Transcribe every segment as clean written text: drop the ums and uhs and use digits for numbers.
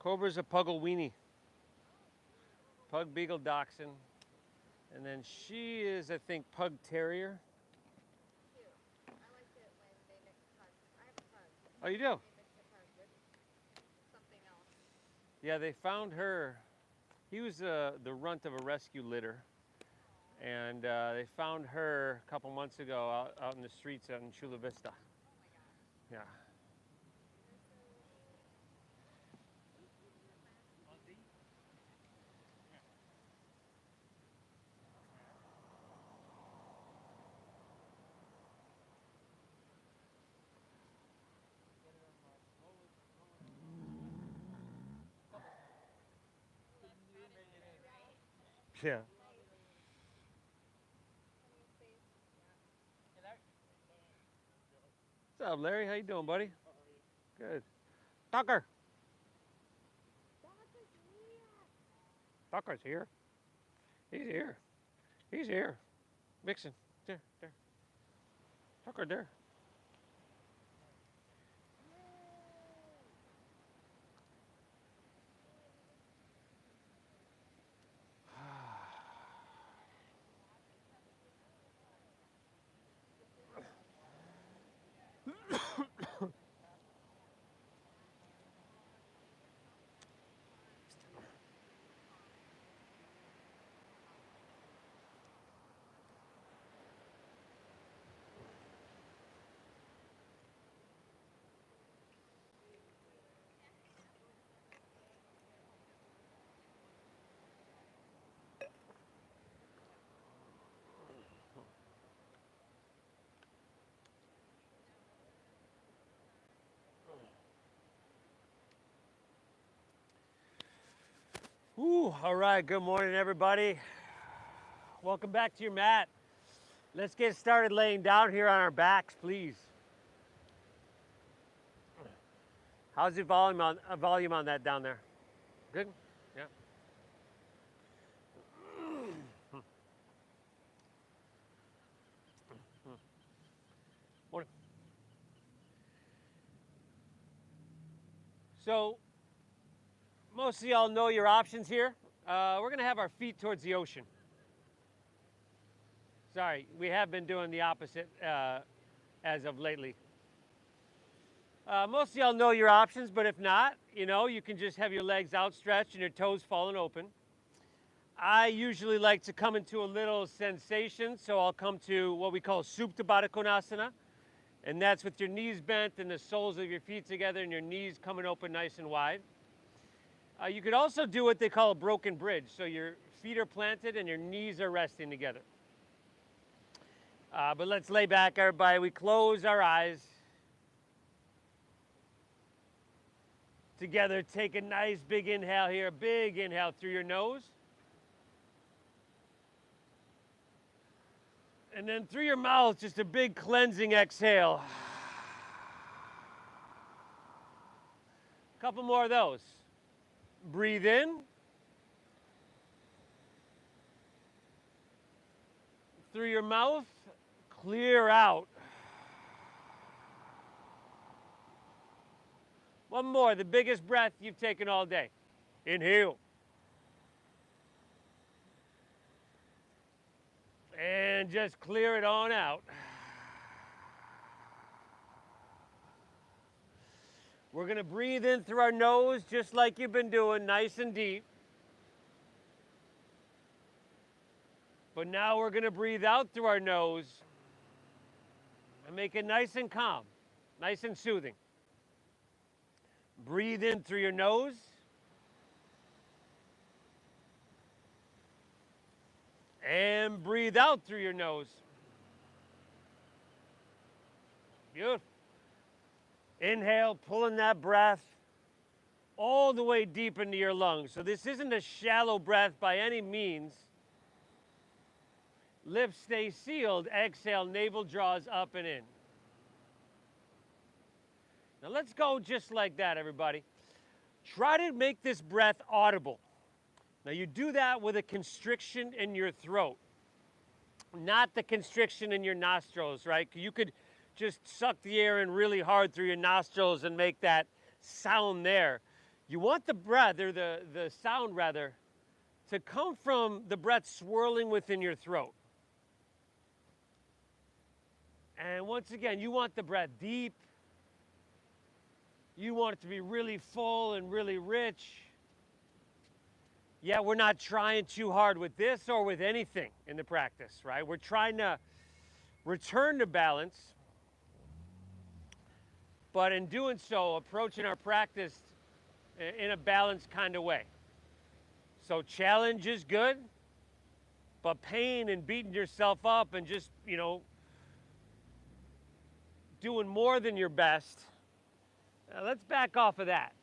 Cobra's a Puggle weenie. Pug Beagle Dachshund. And then she is, I think, Pug Terrier. Cute. I like it when they mix pugs. I have a pug. Oh, you do? They mix a pug with something else. Yeah, they found her. He was the runt of a rescue litter. And they found her a couple months ago out in the streets out in Chula Vista. Oh my gosh. Yeah. Yeah. What's up, Larry? How you doing, buddy? Good. Tucker. Tucker's here. He's here. He's here. Vixen. There. Tucker, there. Ooh, all right, good morning, everybody. Welcome back to your mat. Let's get started laying down here on our backs, please. How's the volume on that down there? Good? Yeah. Morning. So, most of y'all know your options here. We're going to have our feet towards the ocean. Sorry, we have been doing the opposite as of lately. Most of y'all know your options, but if not, you can just have your legs outstretched and your toes falling open. I usually like to come into a little sensation, so I'll come to what we call Tabata Konasana, and that's with your knees bent and the soles of your feet together and your knees coming open nice and wide. You could also do what they call a broken bridge, so your feet are planted and your knees are resting together. But let's lay back, everybody. We close our eyes. Together, take a nice big inhale here. A big inhale through your nose. And then through your mouth, just a big cleansing exhale. A couple more of those. Breathe in. Through your mouth, clear out. One more, the biggest breath you've taken all day. Inhale. And just clear it on out. We're going to breathe in through our nose just like you've been doing, nice and deep. But now we're going to breathe out through our nose and make it nice and calm, nice and soothing. Breathe in through your nose. And breathe out through your nose. Beautiful. Inhale, pulling that breath all the way deep into your lungs. So this isn't a shallow breath by any means. Lips stay sealed. Exhale, navel draws up and in. Now let's go just like that, everybody. Try to make this breath audible. Now you do that with a constriction in your throat, not the constriction in your nostrils, right? You could just suck the air in really hard through your nostrils and make that sound there. You want the breath, or the sound rather, to come from the breath swirling within your throat. And once again, you want the breath deep. You want it to be really full and really rich. Yeah, we're not trying too hard with this or with anything in the practice, right? We're trying to return to balance, but in doing so, approaching our practice in a balanced kind of way. So challenge is good, but pain and beating yourself up and just, doing more than your best, let's back off of that.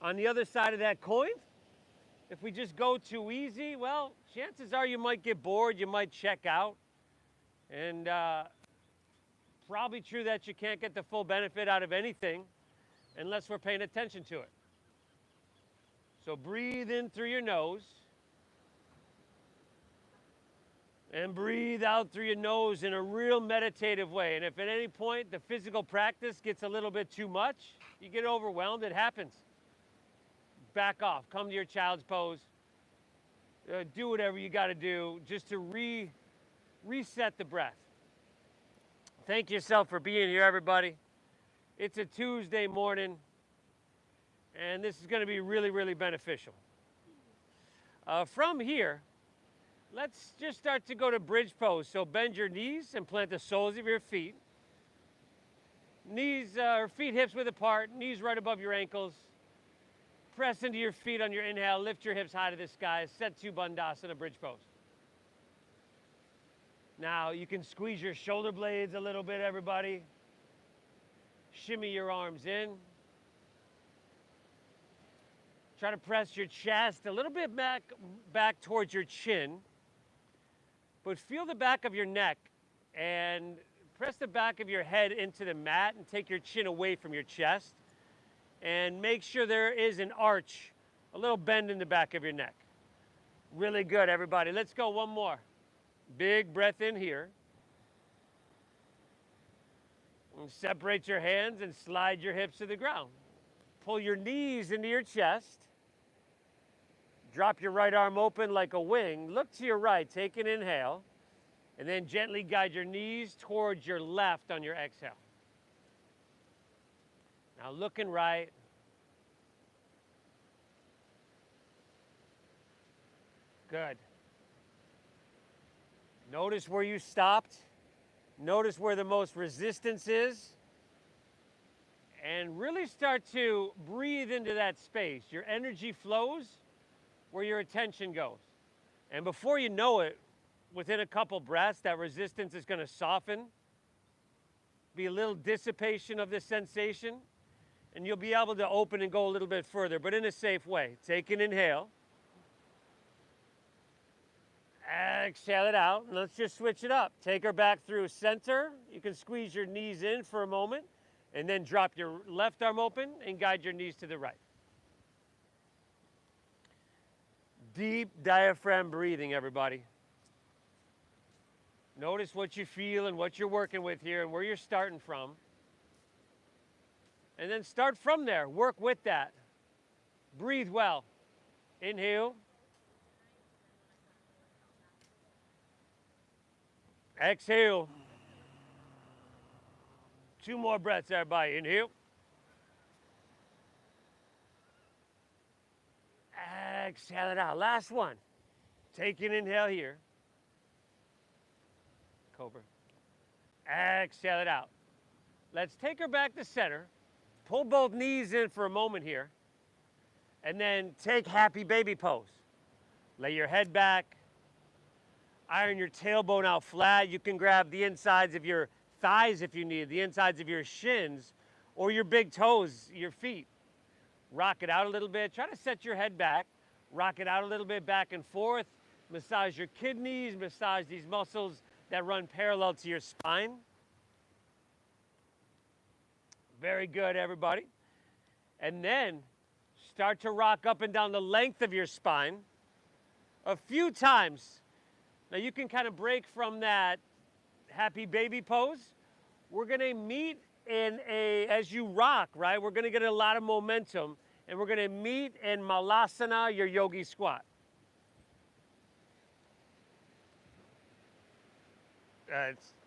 On the other side of that coin, if we just go too easy, well, chances are you might get bored, you might check out, and probably true that you can't get the full benefit out of anything unless we're paying attention to it. So breathe in through your nose and breathe out through your nose in a real meditative way. And if at any point the physical practice gets a little bit too much, you get overwhelmed, it happens. Back off, come to your child's pose, do whatever you got to do just to reset the breath. Thank yourself for being here, everybody. It's a Tuesday morning, and this is going to be really, really beneficial. From here, let's just start to go to bridge pose. So bend your knees and plant the soles of your feet. Knees or feet hips width apart, knees right above your ankles. Press into your feet on your inhale, lift your hips high to the sky, set to Bandhasana, bridge pose. Now you can squeeze your shoulder blades a little bit, everybody. Shimmy your arms in. Try to press your chest a little bit back towards your chin. But feel the back of your neck and press the back of your head into the mat and take your chin away from your chest. And make sure there is an arch, a little bend in the back of your neck. Really good, everybody. Let's go one more. Big breath in here. And separate your hands and slide your hips to the ground. Pull your knees into your chest. Drop your right arm open like a wing. Look to your right, take an inhale. And then gently guide your knees towards your left on your exhale. Now looking right. Good. Notice where you stopped. Notice where the most resistance is. And really start to breathe into that space. Your energy flows where your attention goes. And before you know it, within a couple breaths, that resistance is going to soften. Be a little dissipation of this sensation. And you'll be able to open and go a little bit further, but in a safe way. Take an inhale. Exhale it out. And let's just switch it up. Take her back through center. You can squeeze your knees in for a moment. And then drop your left arm open and guide your knees to the right. Deep diaphragm breathing, everybody. Notice what you feel and what you're working with here and where you're starting from. And then start from there. Work with that. Breathe well. Inhale. Exhale. 2 more breaths, everybody. Inhale. Exhale it out. Last one. Take an inhale here. Cobra. Exhale it out. Let's take her back to center. Pull both knees in for a moment here. And then take happy baby pose. Lay your head back. Iron your tailbone out flat. You can grab the insides of your thighs if you need, the insides of your shins, or your big toes, your feet. Rock it out a little bit. Try to set your head back. Rock it out a little bit back and forth. Massage your kidneys. Massage these muscles that run parallel to your spine. Very good, everybody. And then start to rock up and down the length of your spine a few times. Now you can kind of break from that happy baby pose. We're going to meet in as you rock, right? We're going to get a lot of momentum. and we're gonna meet in Malasana, your yogi squat.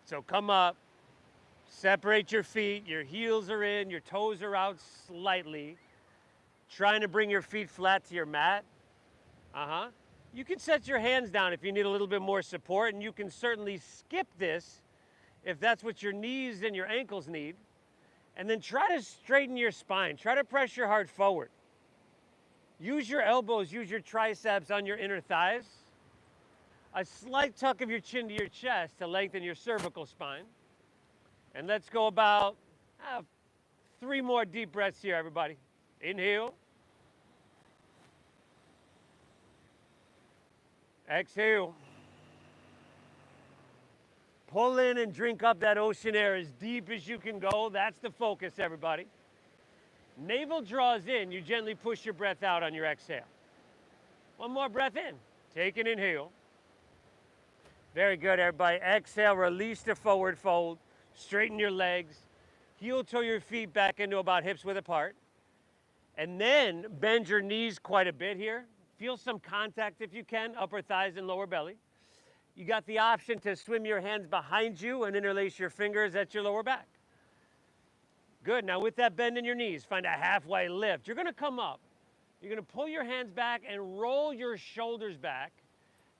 So come up, separate your feet, your heels are in, your toes are out slightly, trying to bring your feet flat to your mat. You can set your hands down if you need a little bit more support, and you can certainly skip this if that's what your knees and your ankles need. And then try to straighten your spine. Try to press your heart forward. Use your elbows, use your triceps on your inner thighs. A slight tuck of your chin to your chest to lengthen your cervical spine. And let's go about 3 more deep breaths here, everybody. Inhale. Exhale. Pull in and drink up that ocean air as deep as you can go. That's the focus, everybody. Navel draws in. You gently push your breath out on your exhale. 1 more breath in. Take an inhale. Very good, everybody. Exhale, release the forward fold. Straighten your legs. Heel toe your feet back into about hips width apart. And then bend your knees quite a bit here. Feel some contact if you can, upper thighs and lower belly. You got the option to swim your hands behind you and interlace your fingers at your lower back. Good, now with that bend in your knees, find a halfway lift. You're gonna come up. You're gonna pull your hands back and roll your shoulders back.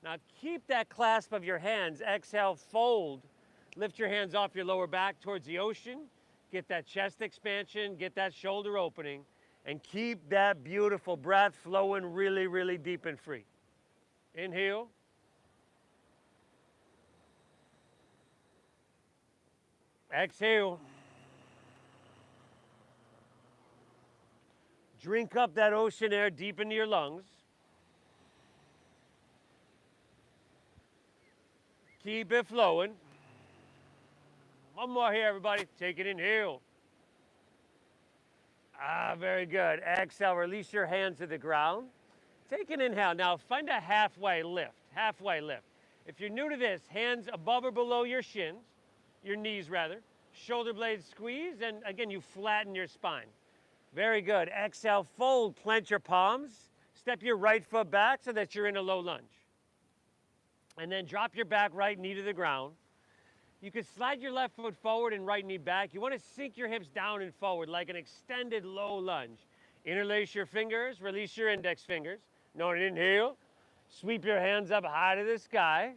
Now keep that clasp of your hands. Exhale, fold. Lift your hands off your lower back towards the ocean. Get that chest expansion, get that shoulder opening, and keep that beautiful breath flowing really, really deep and free. Inhale. Exhale. Drink up that ocean air deep into your lungs. Keep it flowing. 1 more here, everybody. Take an inhale. Very good. Exhale, release your hands to the ground. Take an inhale. Now find a halfway lift. Halfway lift. If you're new to this, hands above or below your shins, your knees rather. Shoulder blades squeeze, and again, you flatten your spine. Very good. Exhale, fold, plant your palms. Step your right foot back so that you're in a low lunge. And then drop your back right knee to the ground. You can slide your left foot forward and right knee back. You want to sink your hips down and forward like an extended low lunge. Interlace your fingers, release your index fingers. Now inhale, sweep your hands up high to the sky.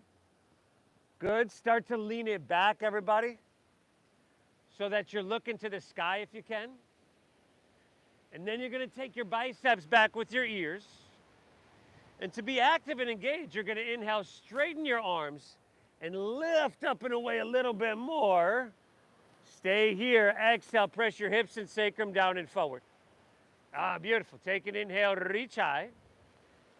Good, start to lean it back, everybody, so that you're looking to the sky if you can. And then you're going to take your biceps back with your ears. And to be active and engaged, you're going to inhale, straighten your arms, and lift up and away a little bit more. Stay here. Exhale, press your hips and sacrum down and forward. Beautiful. Take an inhale, reach high.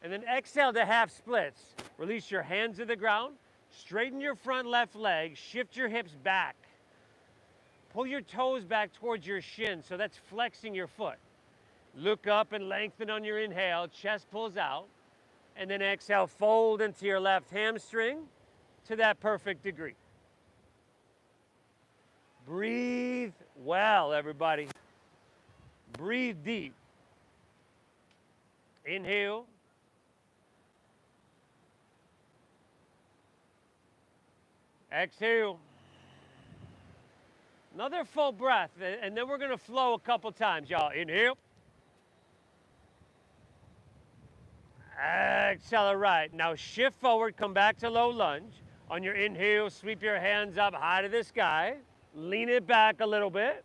And then exhale to half splits. Release your hands to the ground. Straighten your front left leg. Shift your hips back. Pull your toes back towards your shin, so that's flexing your foot. Look up and lengthen on your inhale. Chest pulls out. And then exhale, fold into your left hamstring to that perfect degree. Breathe well, everybody. Breathe deep. Inhale. Exhale. Another full breath, and then we're going to flow a couple times, y'all. Inhale. Exhale, right. Now shift forward, come back to low lunge. On your inhale, sweep your hands up high to the sky. Lean it back a little bit.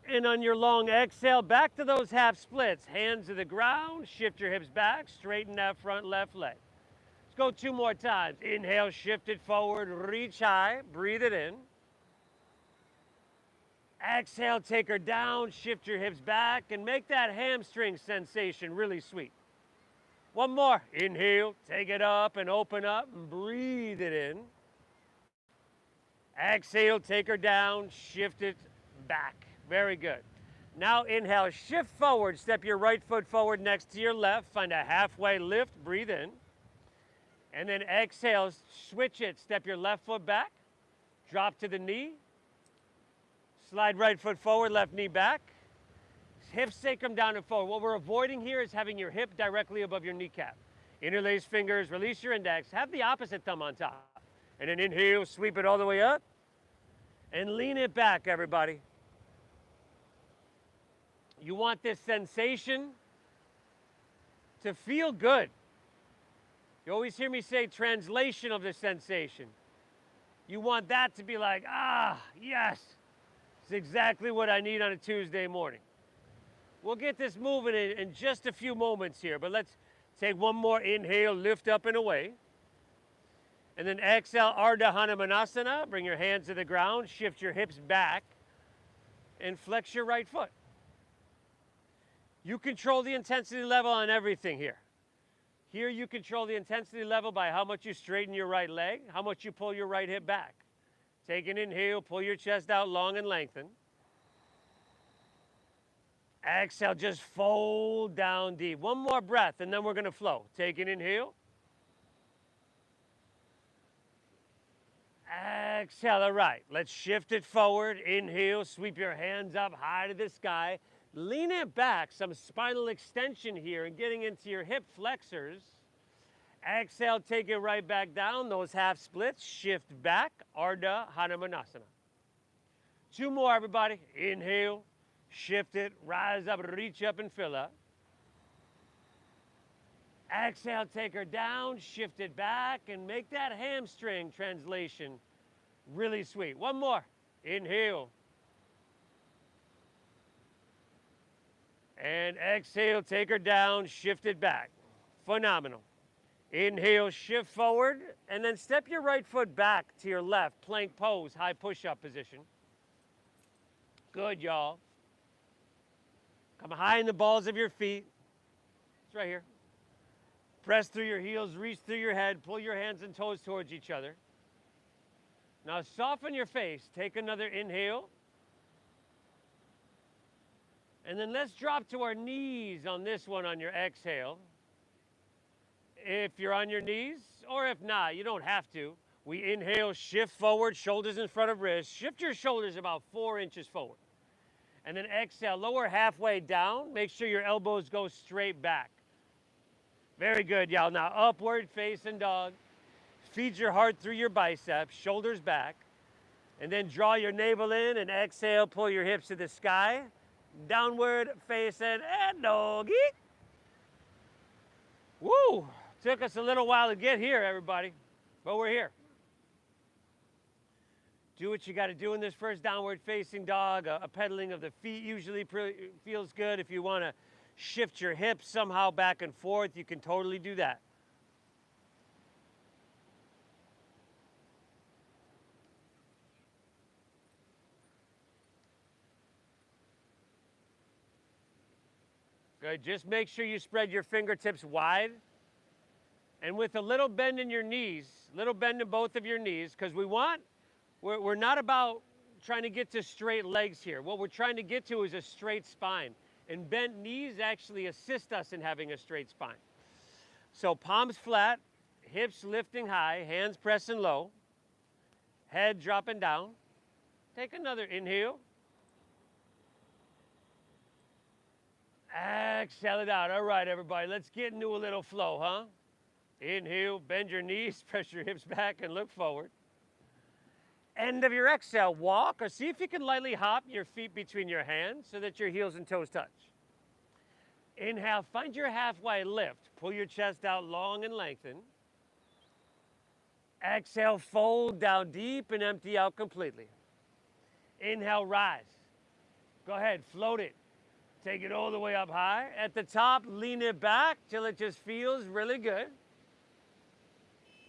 And on your long exhale, back to those half splits. Hands to the ground, shift your hips back, straighten that front left leg. Let's go 2 more times. Inhale, shift it forward, reach high, breathe it in. Exhale, take her down, shift your hips back, and make that hamstring sensation really sweet. 1 more. Inhale, take it up and open up and breathe it in. Exhale, take her down, shift it back. Very good. Now inhale, shift forward, step your right foot forward next to your left, find a halfway lift, breathe in. And then exhale, switch it, step your left foot back, drop to the knee, slide right foot forward, left knee back. hips sacrum down and forward. What we're avoiding here is having your hip directly above your kneecap. Interlace fingers, release your index, have the opposite thumb on top. And then inhale, sweep it all the way up. And lean it back, everybody. You want this sensation to feel good. You always hear me say translation of the sensation. You want that to be like, ah, yes, it's exactly what I need on a Tuesday morning. We'll get this moving in just a few moments here, but let's take one more inhale, lift up and away. And then exhale, Ardha Hanumanasana. Bring your hands to the ground, shift your hips back, and flex your right foot. You control the intensity level on everything here. Here you control the intensity level by how much you straighten your right leg, how much you pull your right hip back. Take an inhale, pull your chest out long and lengthen. Exhale, just fold down deep. One more breath and then we're going to flow. Take an inhale. Exhale, all right. Let's shift it forward. Inhale, sweep your hands up high to the sky. Lean it back, some spinal extension here and getting into your hip flexors. Exhale, take it right back down. Those half splits, shift back, Ardha Hanumanasana. Two more, everybody. Inhale, shift it, rise up, reach up and fill up. Exhale, take her down, shift it back, and make that hamstring translation really sweet. One more. Inhale. And exhale, take her down, shift it back. Phenomenal. Inhale, shift forward, and then step your right foot back to your left. Plank pose, high push-up position. Good, y'all. Come high in the balls of your feet. It's right here. Press through your heels, reach through your head, pull your hands and toes towards each other. Now soften your face. Take another inhale. And then let's drop to our knees on this one on your exhale. If you're on your knees, or if not, you don't have to. We inhale, shift forward, shoulders in front of wrists. Shift your shoulders about 4 inches forward. And then exhale, lower halfway down. Make sure your elbows go straight back. Very good, y'all. Now upward facing dog. Feed your heart through your biceps, shoulders back. And then draw your navel in and exhale, pull your hips to the sky. Downward facing and doggy. Woo! Took us a little while to get here, everybody, but we're here. Do what you got to do in this first downward facing dog. A pedaling of the feet usually feels good. If you want to shift your hips somehow back and forth, you can totally do that. Good. Just make sure you spread your fingertips wide and with a little bend in your knees, little bend in both of your knees, because we're not about trying to get to straight legs here. What we're trying to get to is a straight spine. And bent knees actually assist us in having a straight spine. So palms flat, hips lifting high, hands pressing low, head dropping down. Take another inhale. Exhale it out. All right, everybody, let's get into a little flow, huh? Inhale, bend your knees, press your hips back and look forward. End of your exhale, walk or see if you can lightly hop your feet between your hands so that your heels and toes touch. Inhale, find your halfway lift. Pull your chest out long and lengthen. Exhale, fold down deep and empty out completely. Inhale, rise. Go ahead, float it. Take it all the way up high. At the top, lean it back till it just feels really good.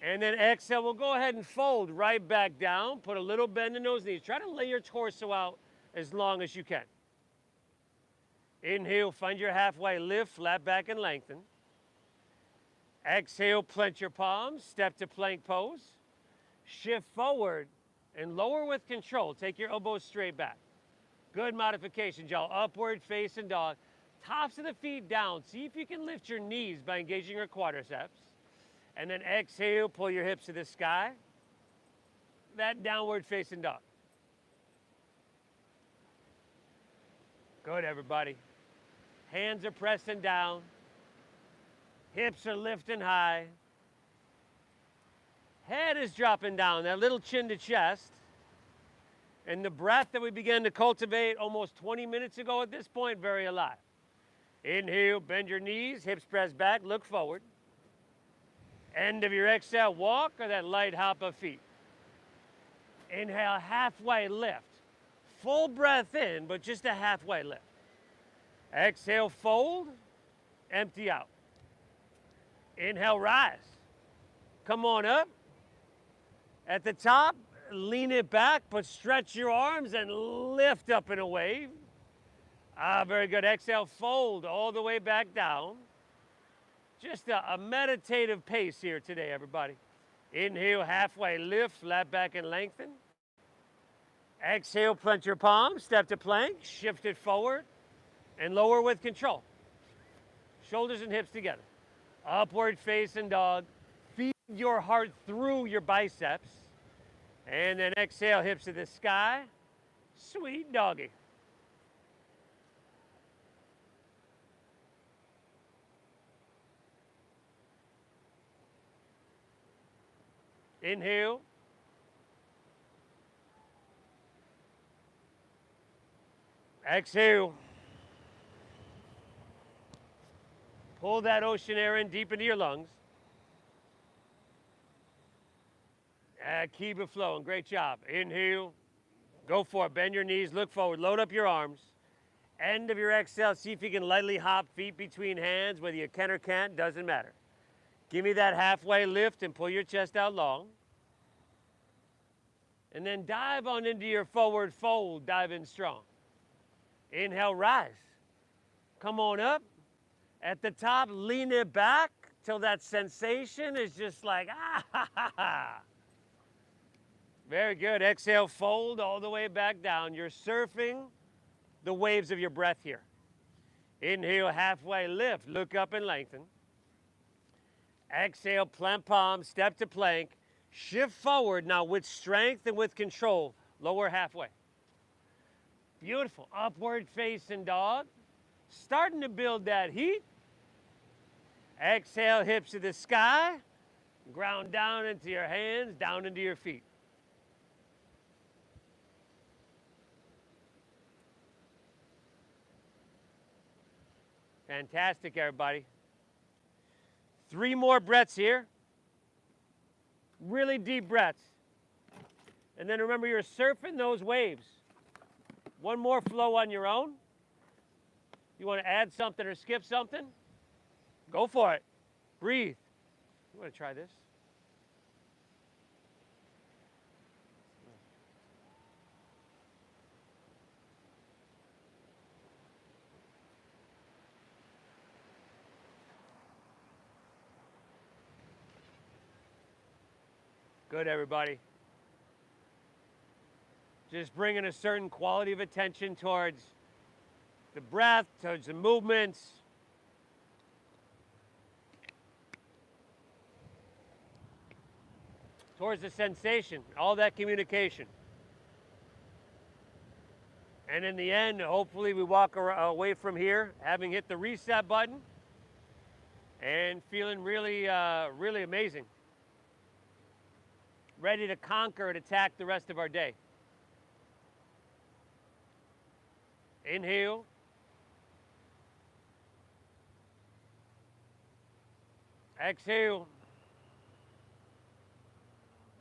And then exhale, we'll go ahead and fold right back down. Put a little bend in those knees. Try to lay your torso out as long as you can. Inhale, find your halfway lift, flat back and lengthen. Exhale, plant your palms, step to plank pose. Shift forward and lower with control. Take your elbows straight back. Good modifications, y'all. Upward facing dog. Tops of the feet down. See if you can lift your knees by engaging your quadriceps. And then exhale, pull your hips to the sky. That downward facing dog. Good, everybody. Hands are pressing down. Hips are lifting high. Head is dropping down, that little chin to chest. And the breath that we began to cultivate almost 20 minutes ago at this point, very alive. Inhale, bend your knees, hips press back, look forward. End of your exhale, walk or that light hop of feet. Inhale, halfway lift. Full breath in, but just a halfway lift. Exhale, fold, empty out. Inhale, rise. Come on up. At the top, lean it back, but stretch your arms and lift up in a wave. Very good. Exhale, fold all the way back down. Just a meditative pace here today, everybody. Inhale, halfway lift, flat back and lengthen. Exhale, plant your palms, step to plank, shift it forward, and lower with control. Shoulders and hips together. Upward facing dog. Feed your heart through your biceps. And then exhale, hips to the sky. Sweet doggy. Inhale. Exhale. Pull that ocean air in deep into your lungs. Keep it flowing. Great job. Inhale. Go for it. Bend your knees. Look forward. Load up your arms. End of your exhale. See if you can lightly hop feet between hands. Whether you can or can't, doesn't matter. Give me that halfway lift and pull your chest out long. And then dive on into your forward fold. Dive in strong. Inhale, rise. Come on up. At the top, lean it back till that sensation is just like, ah, ha, ha, ha. Very good. Exhale, fold all the way back down. You're surfing the waves of your breath here. Inhale, halfway lift. Look up and lengthen. Exhale, plant palms, step to plank. Shift forward now with strength and with control. Lower halfway. Beautiful. Upward facing dog. Starting to build that heat. Exhale, hips to the sky. Ground down into your hands, down into your feet. Fantastic, everybody. 3 more breaths here. Really deep breaths. And then remember, you're surfing those waves. 1 more flow on your own. You want to add something or skip something? Go for it. Breathe. You want to try this? Good, everybody. Just bringing a certain quality of attention towards the breath, towards the movements. Towards the sensation, all that communication. And in the end, hopefully we walk away from here having hit the reset button and feeling really, really amazing. Ready to conquer and attack the rest of our day. Inhale. Exhale.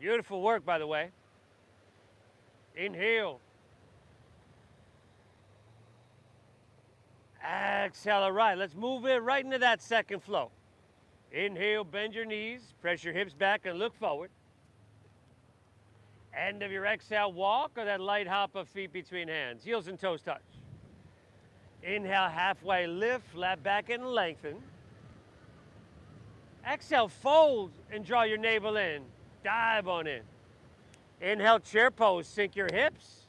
Beautiful work, by the way. Inhale. Exhale. All right, let's move it right into that second flow. Inhale, bend your knees, press your hips back and look forward. End of your exhale, walk or that light hop of feet between hands. Heels and toes touch. Inhale, halfway lift, flat back and lengthen. Exhale, fold and draw your navel in. Dive on in. Inhale, chair pose. Sink your hips,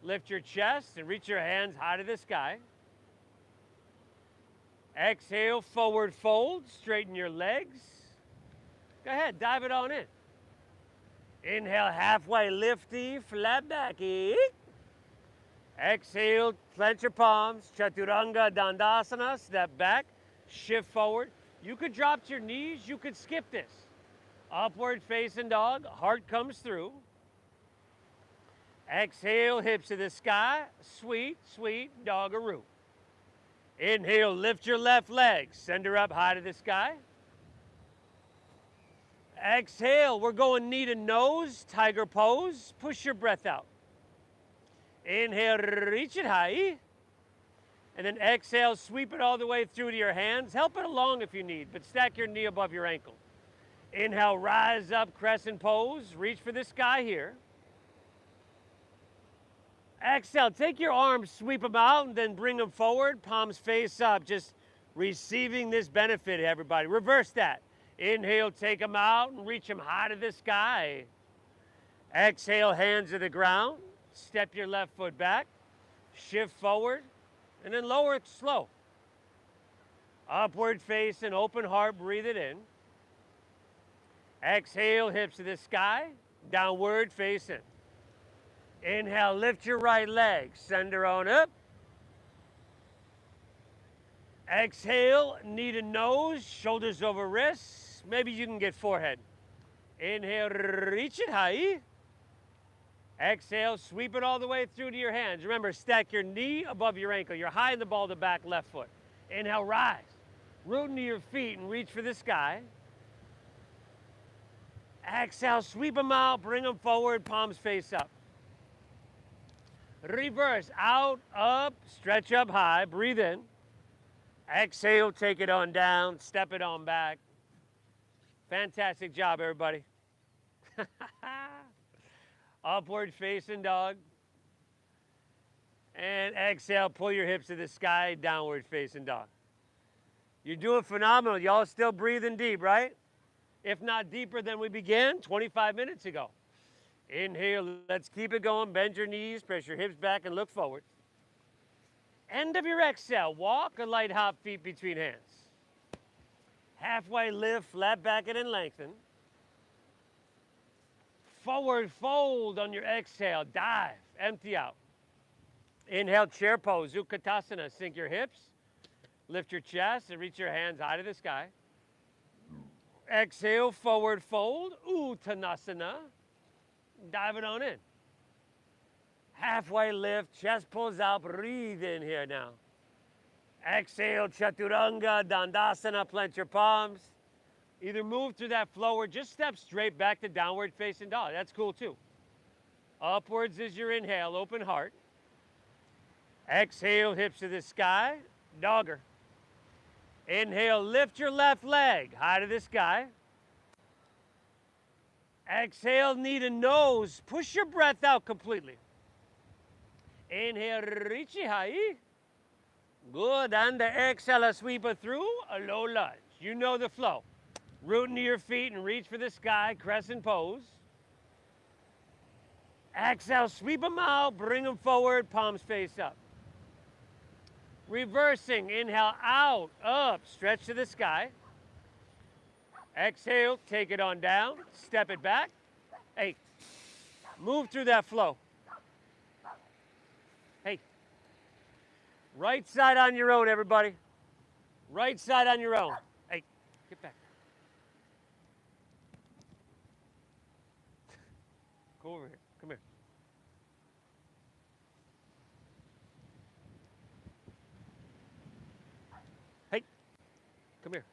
lift your chest, and reach your hands high to the sky. Exhale, forward fold. Straighten your legs. Go ahead, dive it on in. Inhale, halfway lifty, flat backy. Exhale, clench your palms. Chaturanga Dandasana, step back, shift forward. You could drop to your knees, you could skip this. Upward facing dog, heart comes through. Exhale, hips to the sky, sweet, sweet doggaroo. Inhale, lift your left leg, send her up high to the sky. Exhale, we're going knee to nose, tiger pose. Push your breath out. Inhale, reach it high. And then exhale, sweep it all the way through to your hands. Help it along if you need, but stack your knee above your ankle. Inhale, rise up, crescent pose. Reach for the sky here. Exhale, take your arms, sweep them out, and then bring them forward, palms face up, just receiving this benefit, everybody. Reverse that. Inhale, take them out and reach them high to the sky. Exhale, hands to the ground. Step your left foot back. Shift forward, and then lower it slow. Upward face and open heart, breathe it in. Exhale, hips to the sky. Downward face in. Inhale, lift your right leg, send her on up. Exhale, knee to nose, shoulders over wrists. Maybe you can get forehead. Inhale, reach it high. Exhale, sweep it all the way through to your hands. Remember, stack your knee above your ankle. You're high in the ball of the back left foot. Inhale, rise. Root into your feet and reach for the sky. Exhale, sweep them out, bring them forward, palms face up. Reverse, out, up, stretch up high, breathe in. Exhale, take it on down, step it on back. Fantastic job, everybody. Upward facing dog. And exhale, pull your hips to the sky, downward facing dog. You're doing phenomenal. Y'all still breathing deep, right? If not deeper than we began 25 minutes ago. Inhale, let's keep it going. Bend your knees, press your hips back and look forward. End of your exhale, walk a light hop, feet between hands. Halfway lift, flat back and then lengthen. Forward fold on your exhale, dive, empty out. Inhale, chair pose, Utkatasana. Sink your hips, lift your chest and reach your hands high to the sky. Exhale, forward fold, Uttanasana. Dive it on in. Halfway lift, chest pulls out, breathe in here now. Exhale, Chaturanga, Dandasana, plant your palms. Either move through that flow or just step straight back to downward facing dog. That's cool too. Upwards is your inhale, open heart. Exhale, hips to the sky, dogger. Inhale, lift your left leg, high to the sky. Exhale, knee to nose. Push your breath out completely. Inhale, reach it high. Good. And the exhale, sweep it through. A low lunge. You know the flow. Root into your feet and reach for the sky. Crescent pose. Exhale, sweep them out. Bring them forward. Palms face up. Reversing. Inhale, out, up. Stretch to the sky. Exhale, take it on down, step it back. Hey, move through that flow. Hey, right side on your own, everybody. Right side on your own. Hey, get back. Go over here, come here. Hey, come here.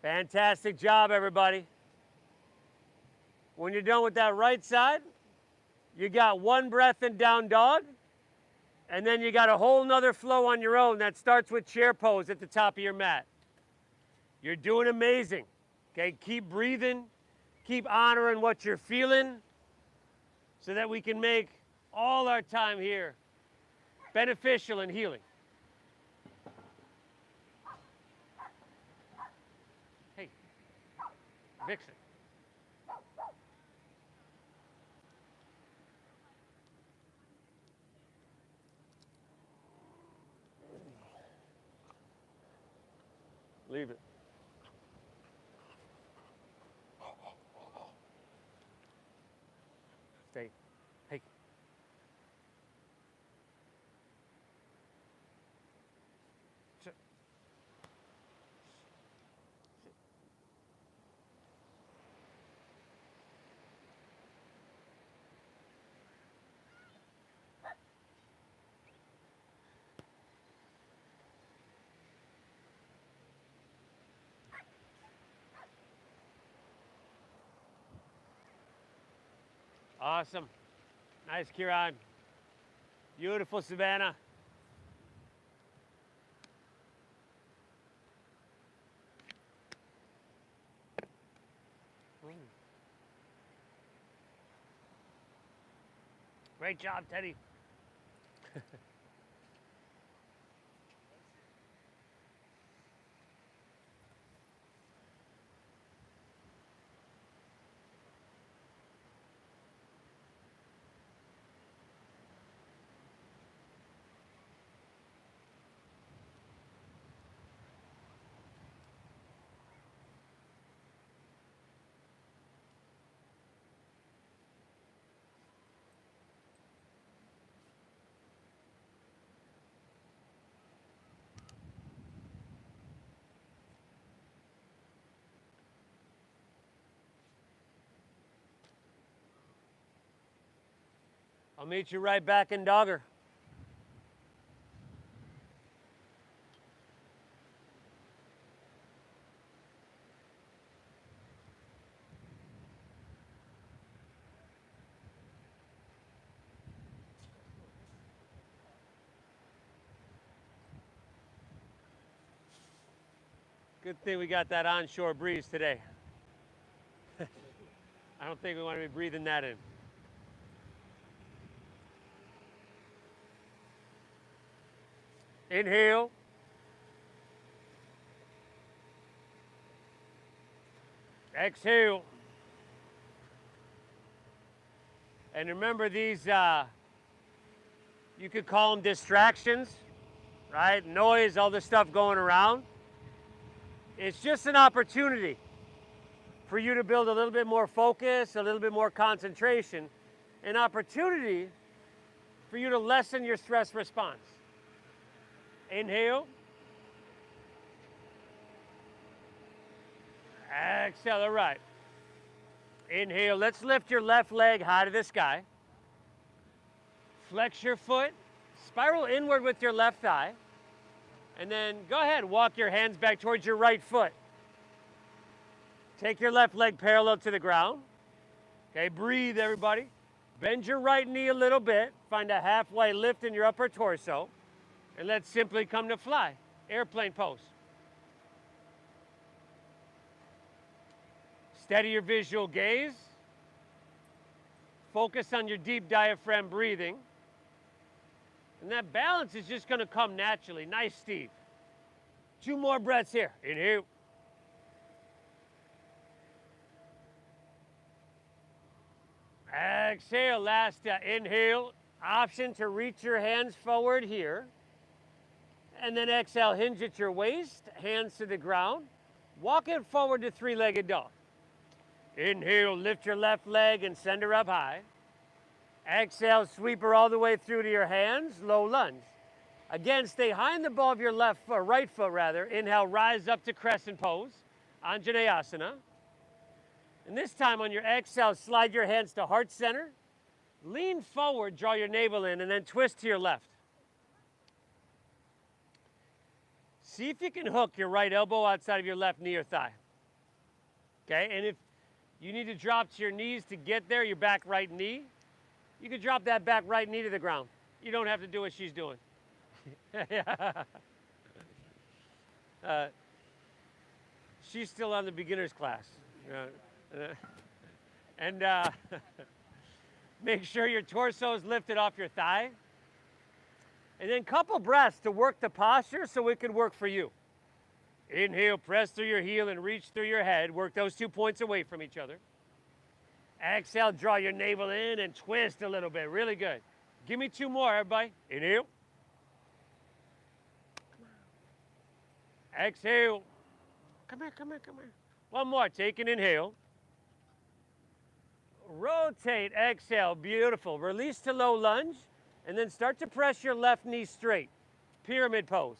Fantastic job, everybody. When you're done with that right side, you got one breath in down dog, and then you got a whole nother flow on your own that starts with chair pose at the top of your mat. You're doing amazing. Okay, keep breathing, keep honoring what you're feeling so that we can make all our time here beneficial and healing. Vixen. Leave it. Stay. Hey. Sit. Awesome. Nice, Kieran. Beautiful, Savannah. Great job, Teddy. I'll meet you right back in Dogger. Good thing we got that onshore breeze today. I don't think we want to be breathing that in. Inhale. Exhale. And remember these, you could call them distractions, right? Noise, all this stuff going around. It's just an opportunity for you to build a little bit more focus, a little bit more concentration, an opportunity for you to lessen your stress response. Inhale. Exhale, all right. Inhale, let's lift your left leg high to the sky. Flex your foot, spiral inward with your left thigh, and then go ahead, walk your hands back towards your right foot. Take your left leg parallel to the ground. Okay, breathe, everybody. Bend your right knee a little bit, find a halfway lift in your upper torso, and let's simply come to fly, airplane pose. Steady your visual gaze. Focus on your deep diaphragm breathing. And that balance is just going to come naturally. Nice, Steve. 2 more breaths here. Inhale. Exhale. Last inhale. Option to reach your hands forward here. And then exhale, hinge at your waist, hands to the ground. Walk it forward to 3-legged dog. Inhale, lift your left leg and send her up high. Exhale, sweep her all the way through to your hands, low lunge. Again, stay high in the ball of your left foot, right foot rather. Inhale, rise up to Crescent Pose, Anjanayasana. And this time on your exhale, slide your hands to heart center. Lean forward, draw your navel in, and then twist to your left. See if you can hook your right elbow outside of your left knee or thigh. Okay, and if you need to drop to your knees to get there, your back right knee, you can drop that back right knee to the ground. You don't have to do what she's doing. She's still on the beginner's class. And make sure your torso is lifted off your thigh. And then couple breaths to work the posture so it can work for you. Inhale, press through your heel and reach through your head. Work those 2 points away from each other. Exhale, draw your navel in and twist a little bit. Really good. Give me 2 more, everybody. Inhale. Exhale. Come here, come here, come here. One more. Take an inhale. Rotate, exhale. Beautiful. Release to low lunge. And then start to press your left knee straight. Pyramid pose.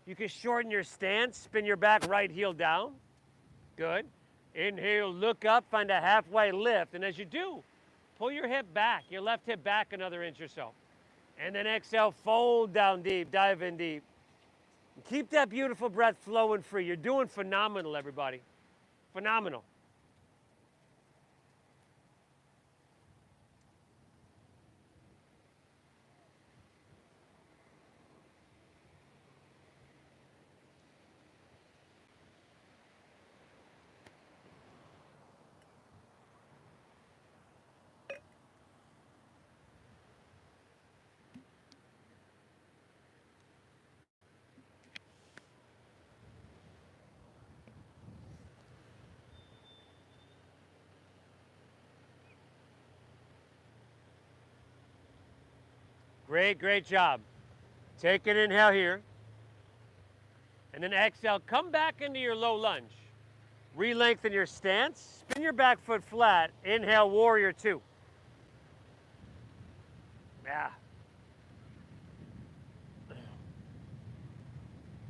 You can shorten your stance. Spin your back, right heel down. Good. Inhale, look up, find a halfway lift. And as you do, pull your hip back, your left hip back another inch or so. And then exhale, fold down deep, dive in deep. Keep that beautiful breath flowing free. You're doing phenomenal, everybody. Phenomenal. Great, great job. Take an inhale here. And then exhale, come back into your low lunge. Re-lengthen your stance. Spin your back foot flat. Inhale, warrior two. Yeah.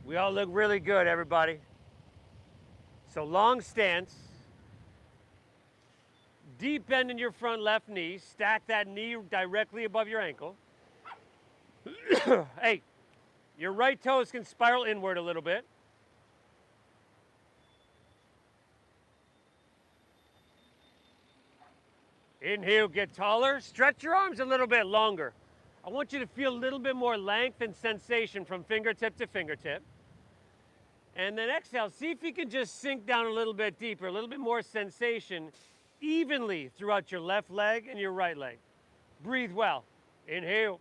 We all look really good, everybody. So long stance. Deep bend in your front left knee. Stack that knee directly above your ankle. Hey, your right toes can spiral inward a little bit. Inhale, get taller. Stretch your arms a little bit longer. I want you to feel a little bit more length and sensation from fingertip to fingertip. And then exhale, see if you can just sink down a little bit deeper, a little bit more sensation evenly throughout your left leg and your right leg. Breathe well. Inhale.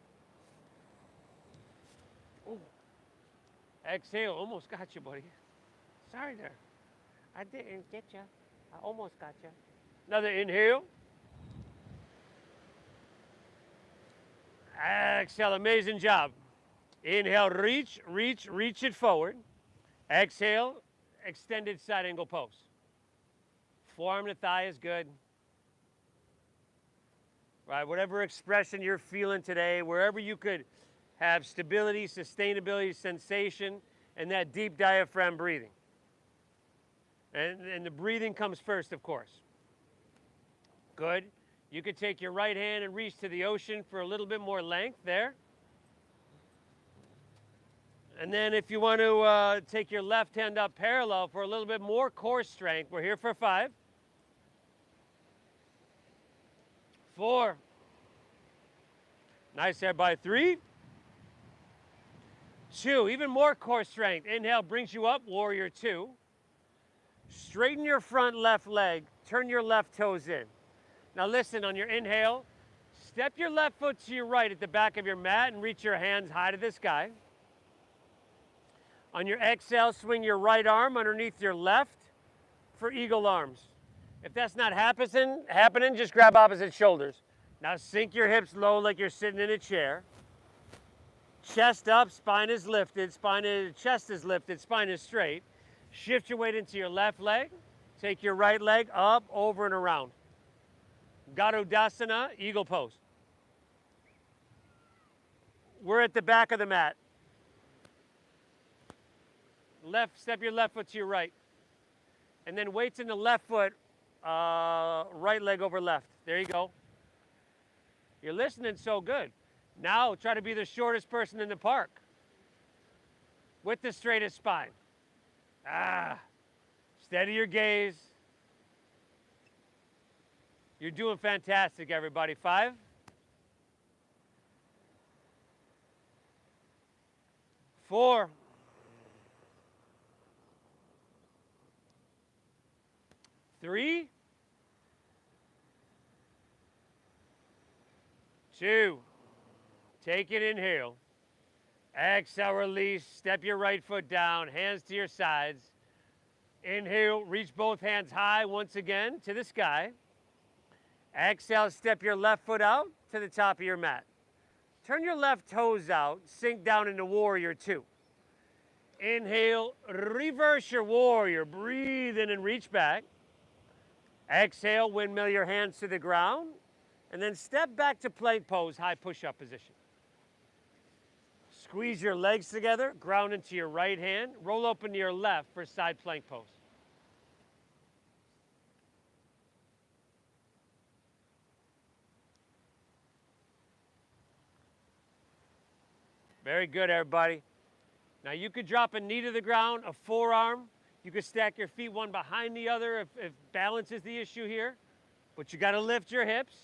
Ooh. Exhale, almost got you, buddy. Sorry there. I didn't get you. I almost got you. Another inhale. Exhale, amazing job. Inhale, reach, reach, reach it forward. Exhale, extended side angle pose. Forearm to thigh is good. Right, whatever expression you're feeling today, wherever you could have stability, sustainability, sensation, and that deep diaphragm breathing. And the breathing comes first, of course. Good. You could take your right hand and reach to the ocean for a little bit more length there. And then if you want to take your left hand up parallel for a little bit more core strength, we're here for 5. 4. Nice there by 3. 2, even more core strength. Inhale brings you up, warrior 2. Straighten your front left leg, turn your left toes in. Now listen, on your inhale, step your left foot to your right at the back of your mat and reach your hands high to the sky. On your exhale, swing your right arm underneath your left for eagle arms. If that's not happening, just grab opposite shoulders. Now sink your hips low like you're sitting in a chair. Chest up, spine is lifted, chest is lifted, spine is straight. Shift your weight into your left leg. Take your right leg up, over, and around. Dasana, eagle pose. We're at the back of the mat. Step your left foot to your right. And then weights in the left foot, right leg over left. There you go. You're listening so good. Now try to be the shortest person in the park with the straightest spine. Steady your gaze. You're doing fantastic, everybody. 5. 4. 3. 2. Take an inhale. Exhale, release. Step your right foot down. Hands to your sides. Inhale, reach both hands high once again to the sky. Exhale, step your left foot out to the top of your mat. Turn your left toes out. Sink down into warrior 2. Inhale, reverse your warrior. Breathe in and reach back. Exhale, windmill your hands to the ground. And then step back to plank pose, high push-up position. Squeeze your legs together, ground into your right hand. Roll open to your left for side plank pose. Very good, everybody. Now you could drop a knee to the ground, a forearm. You could stack your feet one behind the other if balance is the issue here. But you got to lift your hips.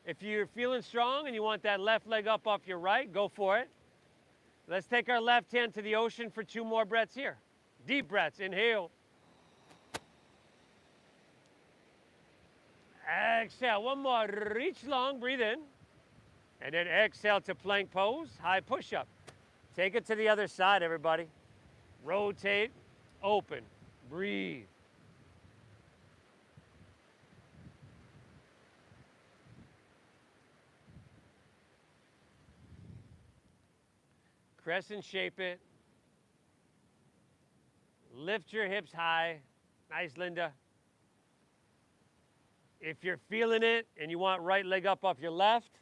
If you're feeling strong and you want that left leg up off your right, go for it. Let's take our left hand to the ocean for 2 more breaths here. Deep breaths. Inhale. Exhale. One more. Reach long. Breathe in. And then exhale to plank pose. High push-up. Take it to the other side, everybody. Rotate. Open. Breathe. Crescent shape it. Lift your hips high. Nice, Linda. If you're feeling it and you want right leg up off your left,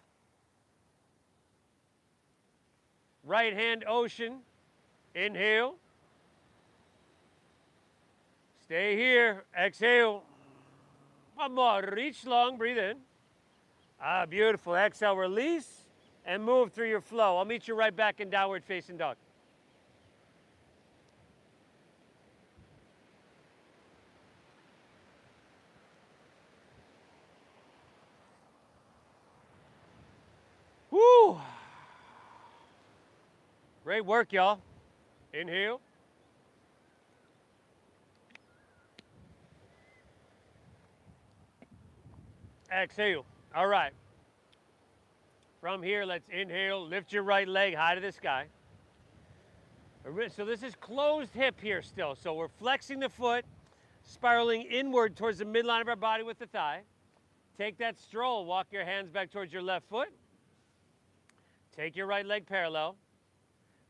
right hand ocean. Inhale. Stay here. Exhale. One more. Reach long. Breathe in. Ah, beautiful. Exhale. Release. And move through your flow. I'll meet you right back in downward facing dog. Woo! Great work, y'all. Inhale. Exhale. All right. From here, let's inhale, lift your right leg high to the sky. So this is closed hip here still. So we're flexing the foot, spiraling inward towards the midline of our body with the thigh. Take that stroll, walk your hands back towards your left foot. Take your right leg parallel.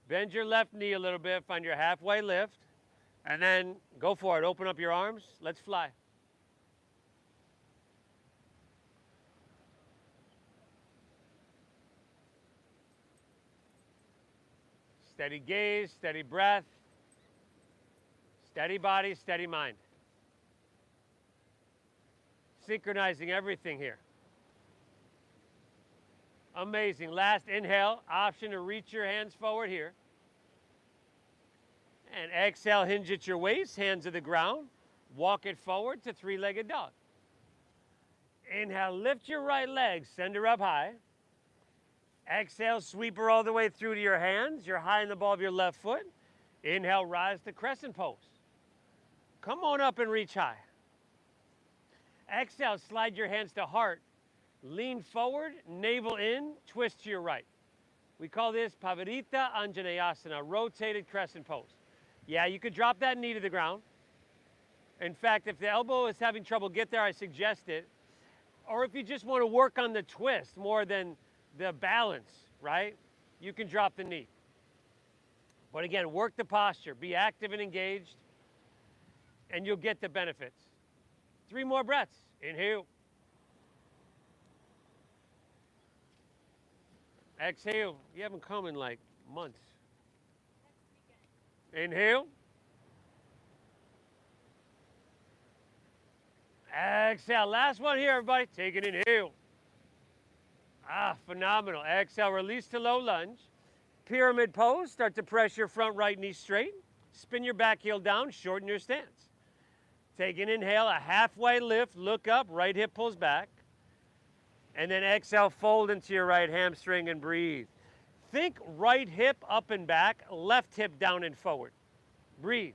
Bend your left knee a little bit, find your halfway lift. And then go for it, open up your arms, let's fly. Steady gaze, steady breath, steady body, steady mind. Synchronizing everything here. Amazing. Last inhale, option to reach your hands forward here. And exhale, hinge at your waist, hands to the ground. Walk it forward to 3-legged dog. Inhale, lift your right leg, send her up high. Exhale, sweep her all the way through to your hands. You're high in the ball of your left foot. Inhale, rise to crescent pose. Come on up and reach high. Exhale, slide your hands to heart. Lean forward, navel in, twist to your right. We call this Pavarita Anjanayasana, rotated crescent pose. Yeah, you could drop that knee to the ground. In fact, if the elbow is having trouble get there, I suggest it. Or if you just want to work on the twist more than the balance, right? You can drop the knee. But again, work the posture, be active and engaged, and you'll get the benefits. 3 more breaths. Inhale. Exhale. You haven't come in like months. Inhale. Exhale. Last one here, everybody. Take an inhale. Ah, phenomenal. Exhale, release to low lunge. Pyramid pose. Start to press your front right knee straight. Spin your back heel down. Shorten your stance. Take an inhale, a halfway lift. Look up. Right hip pulls back. And then exhale, fold into your right hamstring and breathe. Think right hip up and back. Left hip down and forward. Breathe.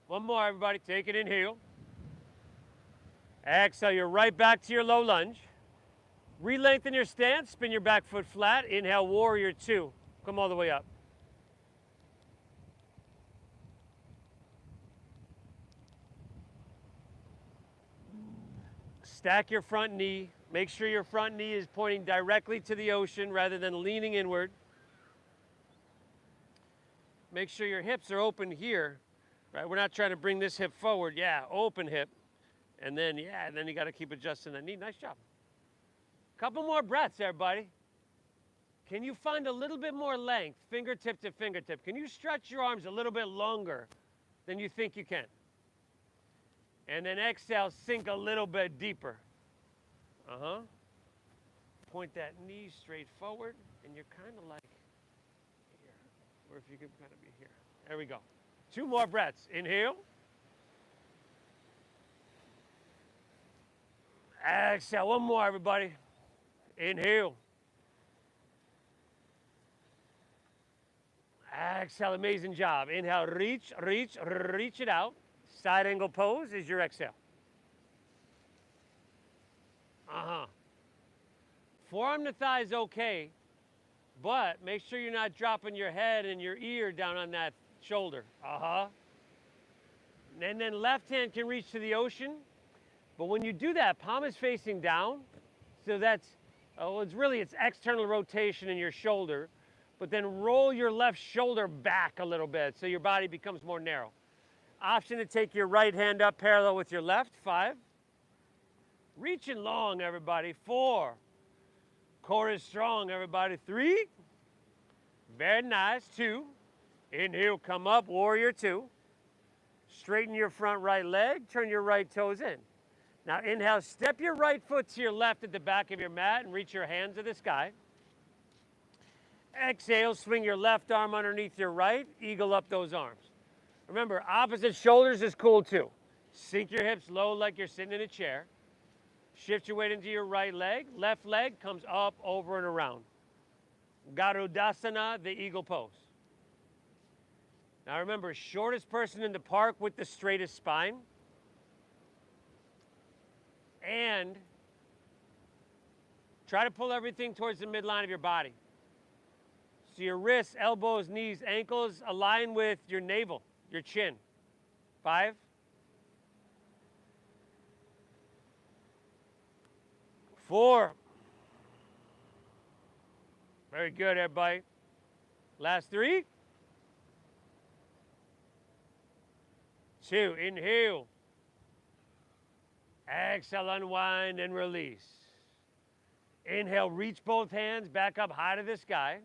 One more, everybody. Take it, inhale. Exhale, you're right back to your low lunge. Re-lengthen your stance, spin your back foot flat. Inhale, warrior two. Come all the way up. Stack your front knee. Make sure your front knee is pointing directly to the ocean rather than leaning inward. Make sure your hips are open here, right? We're not trying to bring this hip forward. Yeah, open hip. And then, yeah, and then you got to keep adjusting the knee. Nice job. Couple more breaths, everybody. Can you find a little bit more length, fingertip to fingertip? Can you stretch your arms a little bit longer than you think you can? And then exhale, sink a little bit deeper. Point that knee straight forward, and you're kind of like here. Or if you could kind of be here. There we go. 2 more breaths. Inhale. Exhale. One more, everybody. Inhale. Exhale. Amazing job. Inhale. Reach, reach, reach it out. Side angle pose is your exhale. Forearm to thigh is okay, but make sure you're not dropping your head and your ear down on that shoulder. And then left hand can reach to the ocean, but when you do that, palm is facing down, so that's, it's external rotation in your shoulder, but then roll your left shoulder back a little bit so your body becomes more narrow. Option to take your right hand up parallel with your left. 5. Reaching long, everybody. 4. Core is strong, everybody. 3. Very nice. 2. Inhale, come up, warrior 2. Straighten your front right leg, turn your right toes in. Now inhale, step your right foot to your left at the back of your mat and reach your hands to the sky. Exhale, swing your left arm underneath your right, eagle up those arms. Remember, opposite shoulders is cool too. Sink your hips low like you're sitting in a chair. Shift your weight into your right leg. Left leg comes up, over, and around. Dasana, the eagle pose. Now remember, shortest person in the park with the straightest spine. And try to pull everything towards the midline of your body. So your wrists, elbows, knees, ankles align with your navel, your chin. 5. 4. Very good, everybody. Last 3. 2. Inhale. Exhale, unwind and release. Inhale, reach both hands back up high to the sky.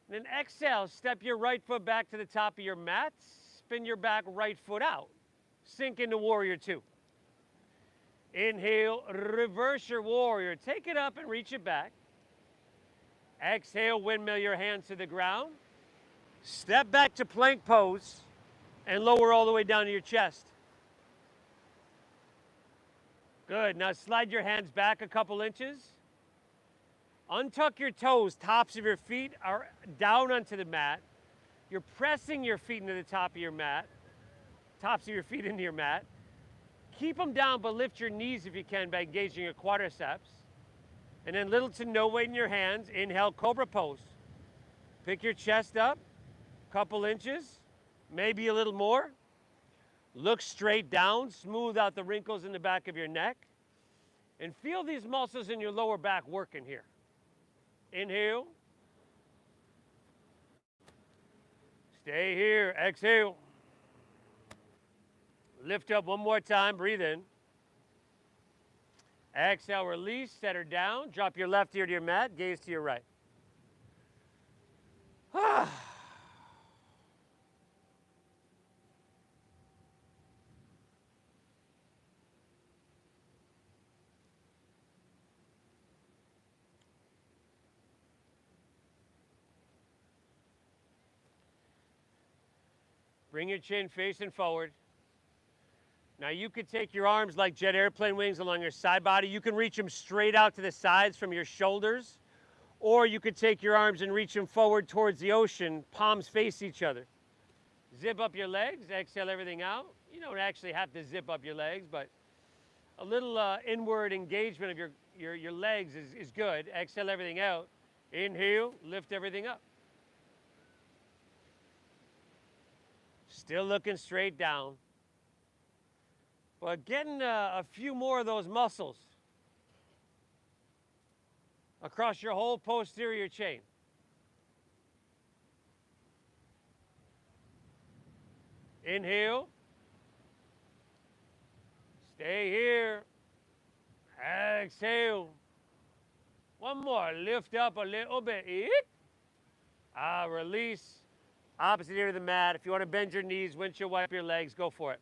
And then exhale, step your right foot back to the top of your mat. Spin your back right foot out. Sink into warrior 2. Inhale, reverse your warrior. Take it up and reach it back. Exhale, windmill your hands to the ground. Step back to plank pose and lower all the way down to your chest. Good. Now slide your hands back a couple inches. Untuck your toes. Tops of your feet are down onto the mat. You're pressing your feet into the top of your mat. Tops of your feet into your mat. Keep them down, but lift your knees if you can by engaging your quadriceps. And then little to no weight in your hands. Inhale, Cobra pose. Pick your chest up, couple inches, maybe a little more. Look straight down, smooth out the wrinkles in the back of your neck. And feel these muscles in your lower back working here. Inhale. Stay here, exhale. Lift up one more time, breathe in. Exhale, release, set her down. Drop your left ear to your mat, gaze to your right. Bring your chin facing forward. Now you could take your arms like jet airplane wings along your side body. You can reach them straight out to the sides from your shoulders, or you could take your arms and reach them forward towards the ocean, palms face each other. Zip up your legs, exhale everything out. You don't actually have to zip up your legs, but a little inward engagement of your legs is good. Exhale everything out. Inhale, lift everything up. Still looking straight down. But getting a few more of those muscles across your whole posterior chain. Inhale. Stay here. Exhale. One more. Lift up a little bit. Release. Opposite ear to the mat. If you want to bend your knees, windshield wipe your legs, go for it.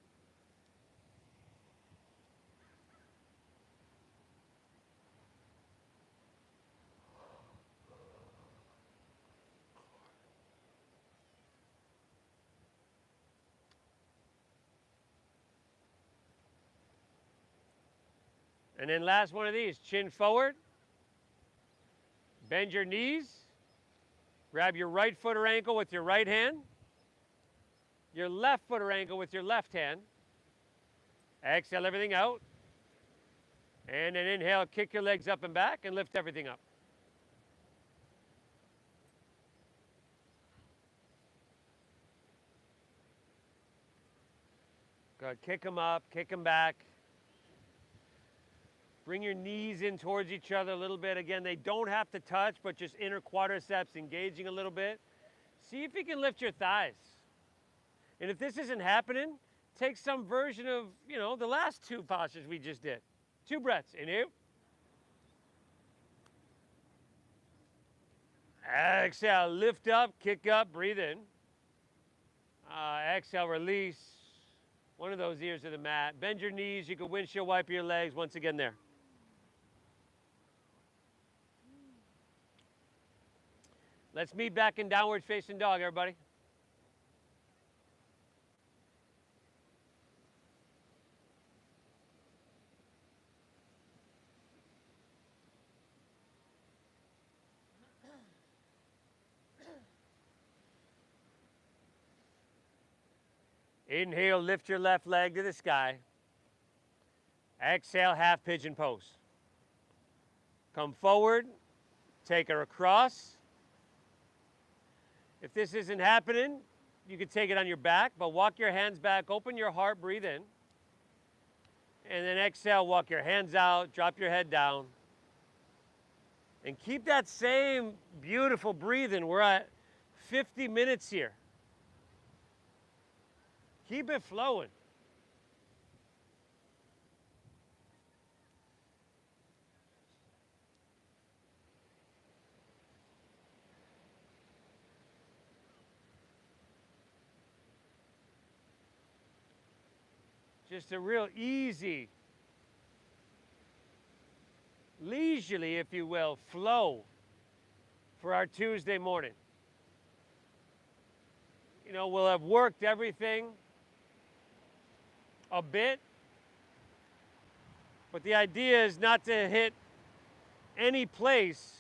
And then last one of these, chin forward. Bend your knees. Grab your right foot or ankle with your right hand. Your left foot or ankle with your left hand. Exhale everything out. And then inhale, kick your legs up and back and lift everything up. Good. Kick them up, kick them back. Bring your knees in towards each other a little bit. Again, they don't have to touch, but just inner quadriceps engaging a little bit. See if you can lift your thighs. And if this isn't happening, take some version of, the last two postures we just did. 2 breaths. Inhale. Exhale, lift up, kick up, breathe in. Exhale, release. One of those ears to the mat. Bend your knees. You can windshield wipe your legs. Once again there. Let's meet back in downward facing dog, everybody. Inhale, lift your left leg to the sky. Exhale, half pigeon pose. Come forward, take her across. If this isn't happening, you can take it on your back, but walk your hands back, open your heart, breathe in. And then exhale, walk your hands out, drop your head down. And keep that same beautiful breathing. We're at 50 minutes here. Keep it flowing. Just a real easy, leisurely, if you will, flow for our Tuesday morning. We'll have worked everything a bit, but the idea is not to hit any place,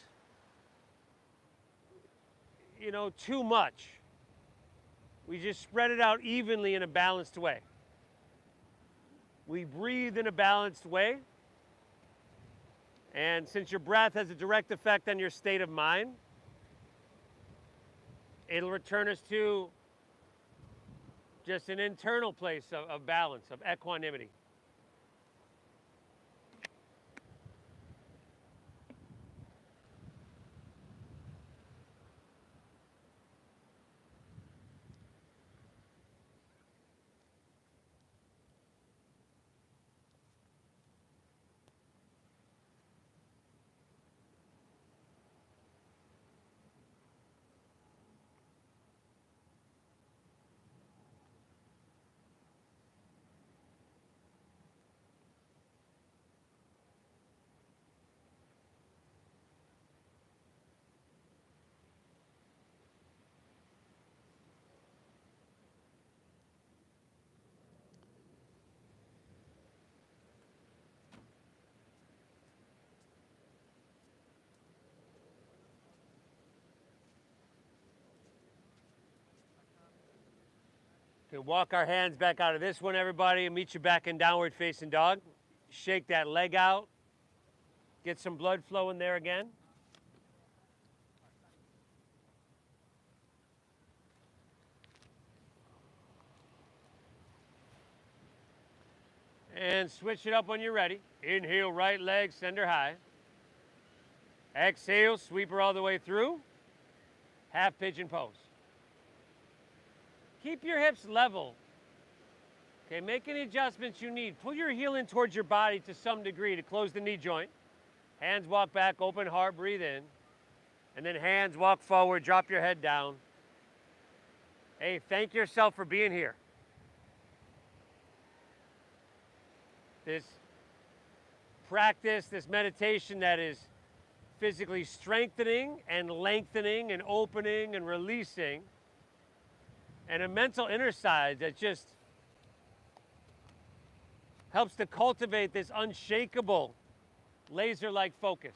too much. We just spread it out evenly in a balanced way. We breathe in a balanced way. And since your breath has a direct effect on your state of mind, it'll return us to just an internal place of balance, of equanimity. Okay, walk our hands back out of this one, everybody, and meet you back in downward facing dog. Shake that leg out. Get some blood flowing there again. And switch it up when you're ready. Inhale, right leg, send her high. Exhale, sweep her all the way through. Half pigeon pose. Keep your hips level. Okay, make any adjustments you need. Pull your heel in towards your body to some degree to close the knee joint. Hands walk back, open heart, breathe in. And then hands walk forward, drop your head down. Hey, thank yourself for being here. This practice, this meditation that is physically strengthening and lengthening and opening and releasing, and a mental inner side that just helps to cultivate this unshakable, laser-like focus.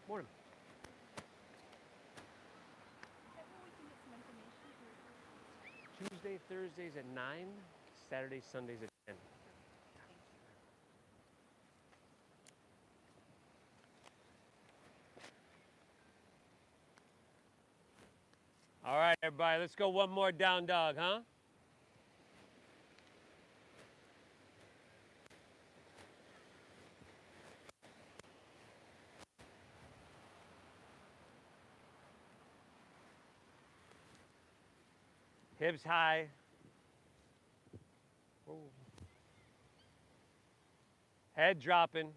Morning. Tuesday, Thursdays at 9, Saturdays, Sundays at 10. All right, everybody, let's go one more down dog, huh? Hips high. Whoa. Head dropping.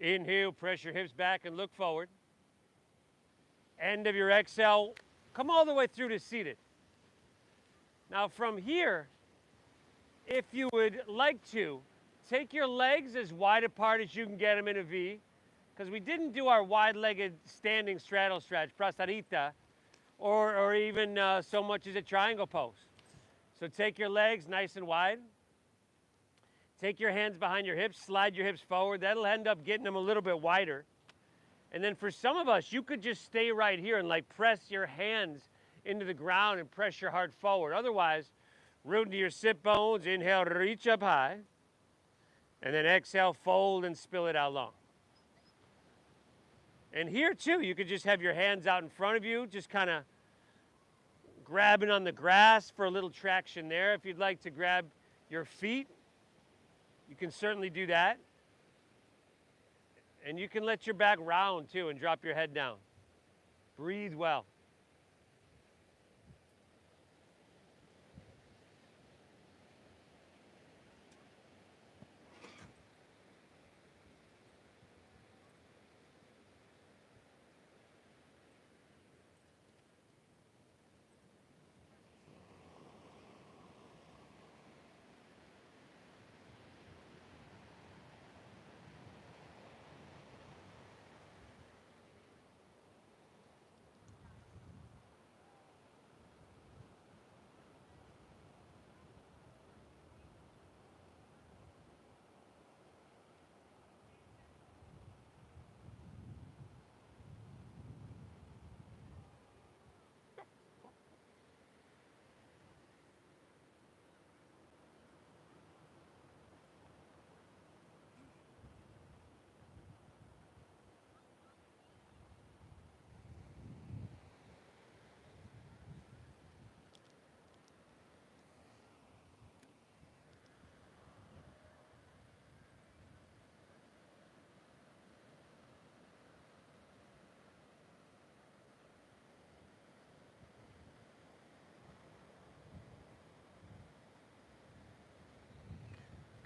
Inhale, press your hips back and look forward. End of your exhale, come all the way through to seated. Now from here, if you would like to, take your legs as wide apart as you can get them in a V, because we didn't do our wide-legged standing straddle stretch, Pavarita, or even so much as a triangle pose. So take your legs nice and wide. Take your hands behind your hips, slide your hips forward. That'll end up getting them a little bit wider. And then for some of us, you could just stay right here and like press your hands into the ground and press your heart forward. Otherwise, root into your sit bones. Inhale, reach up high. And then exhale, fold and spill it out long. And here too, you could just have your hands out in front of you, just kind of grabbing on the grass for a little traction there. If you'd like to grab your feet, you can certainly do that. And you can let your back round too and drop your head down. Breathe well.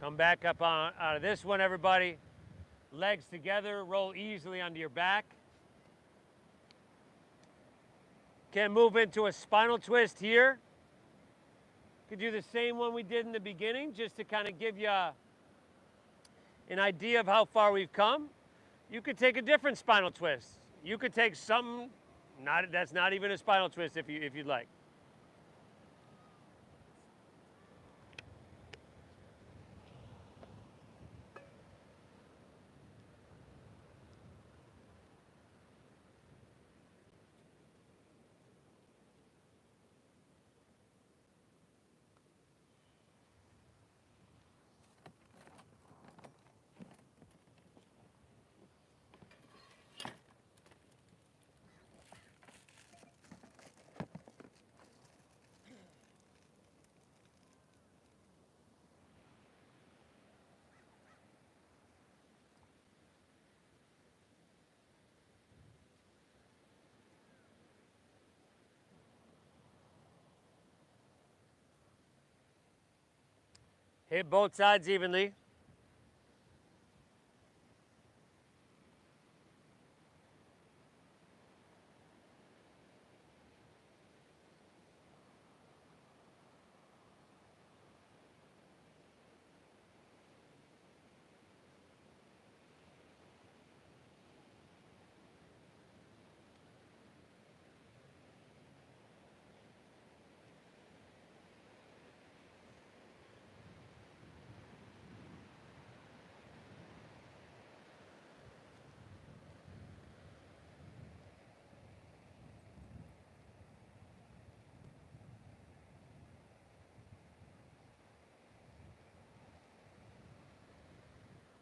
Come back up out of this one, everybody. Legs together, roll easily onto your back. Can move into a spinal twist here. Could do the same one we did in the beginning, just to kind of give you an idea of how far we've come. You could take a different spinal twist. You could take something that's not even a spinal twist if you'd like. Hit both sides evenly.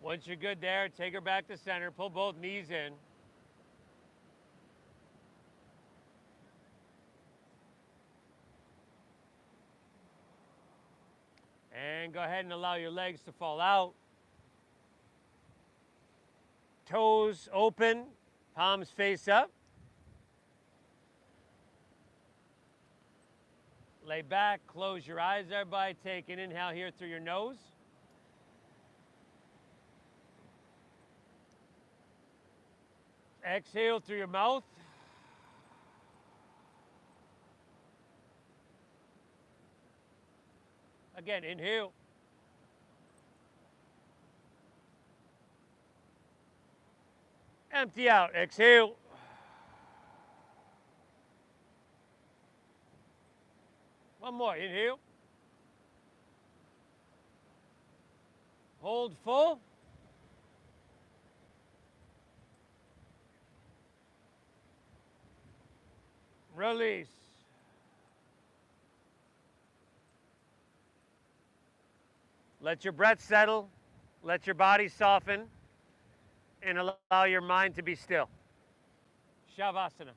Once you're good there, take her back to center, pull both knees in. And go ahead and allow your legs to fall out. Toes open, palms face up. Lay back, close your eyes, everybody. Take an inhale here through your nose. Exhale through your mouth. Again, inhale. Empty out, exhale. One more, inhale. Hold full. Release. Let your breath settle. Let your body soften. And allow your mind to be still. Shavasana.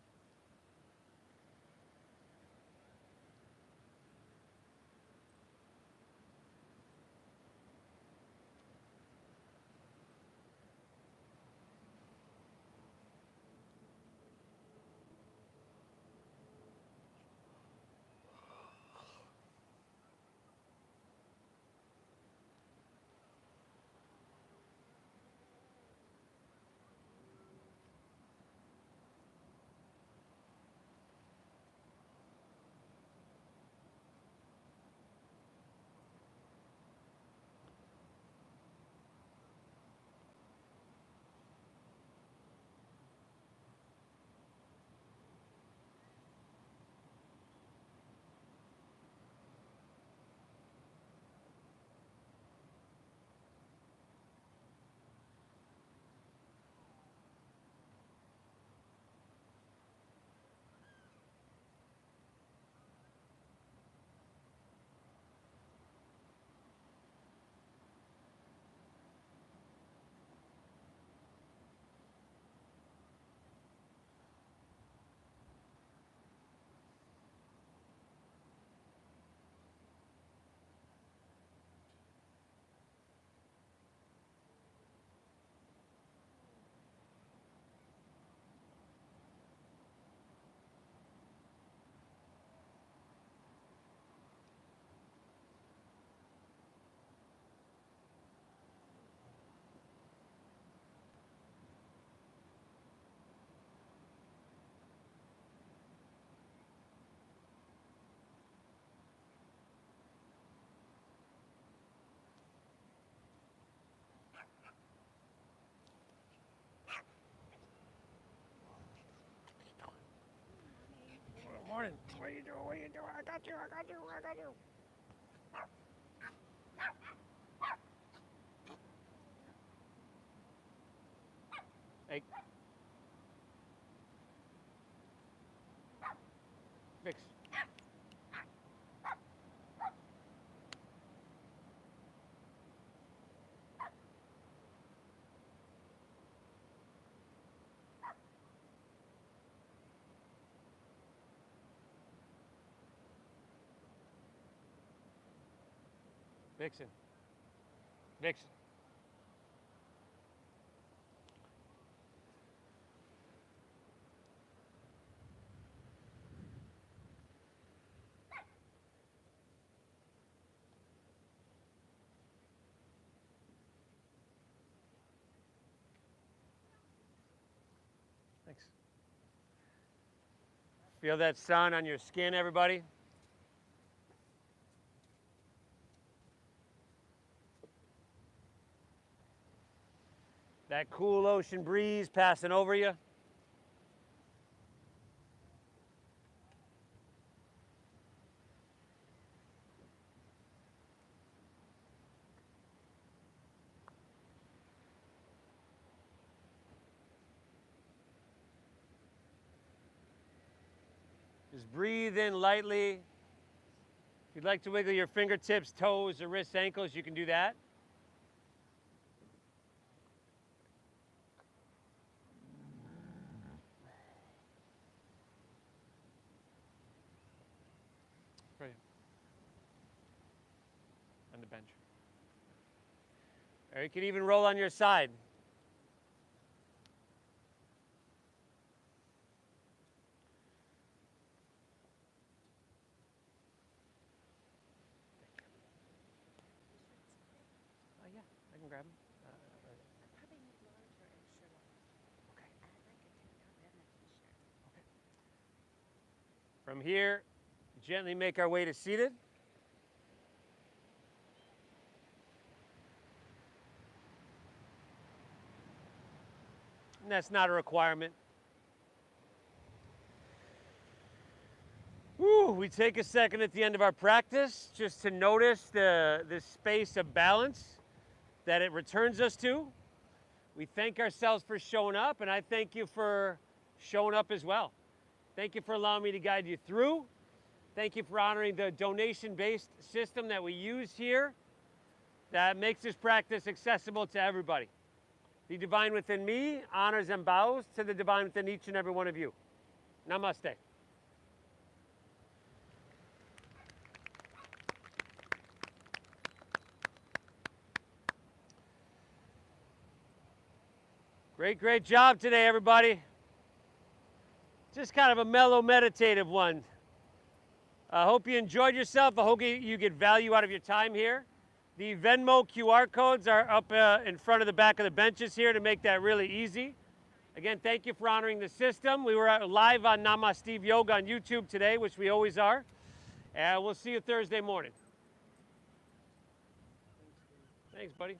Morning. What are you doing? What are you doing? I got you. I got you. I got you. Hey. Fix. Vixen. Vixen. Thanks. Feel that sun on your skin, everybody? That cool ocean breeze passing over you. Just breathe in lightly. If you'd like to wiggle your fingertips, toes, or wrists, ankles, you can do that. Right. On the bench. Or you can even roll on your side. Yeah, I can grab them. I probably need large or extra large. Okay. I like a tank top and a t-shirt. Okay. From here, gently make our way to seated. And that's not a requirement. Woo, we take a second at the end of our practice just to notice the space of balance that it returns us to. We thank ourselves for showing up, and I thank you for showing up as well. Thank you for allowing me to guide you through. Thank you for honoring the donation-based system that we use here that makes this practice accessible to everybody. The divine within me honors and bows to the divine within each and every one of you. Namaste. Great, great job today, everybody. Just kind of a mellow, meditative one. I hope you enjoyed yourself. I hope you get value out of your time here. The Venmo QR codes are up in front of the back of the benches here to make that really easy. Again, thank you for honoring the system. We were live on Namaste Yoga on YouTube today, which we always are. And we'll see you Thursday morning. Thanks, buddy.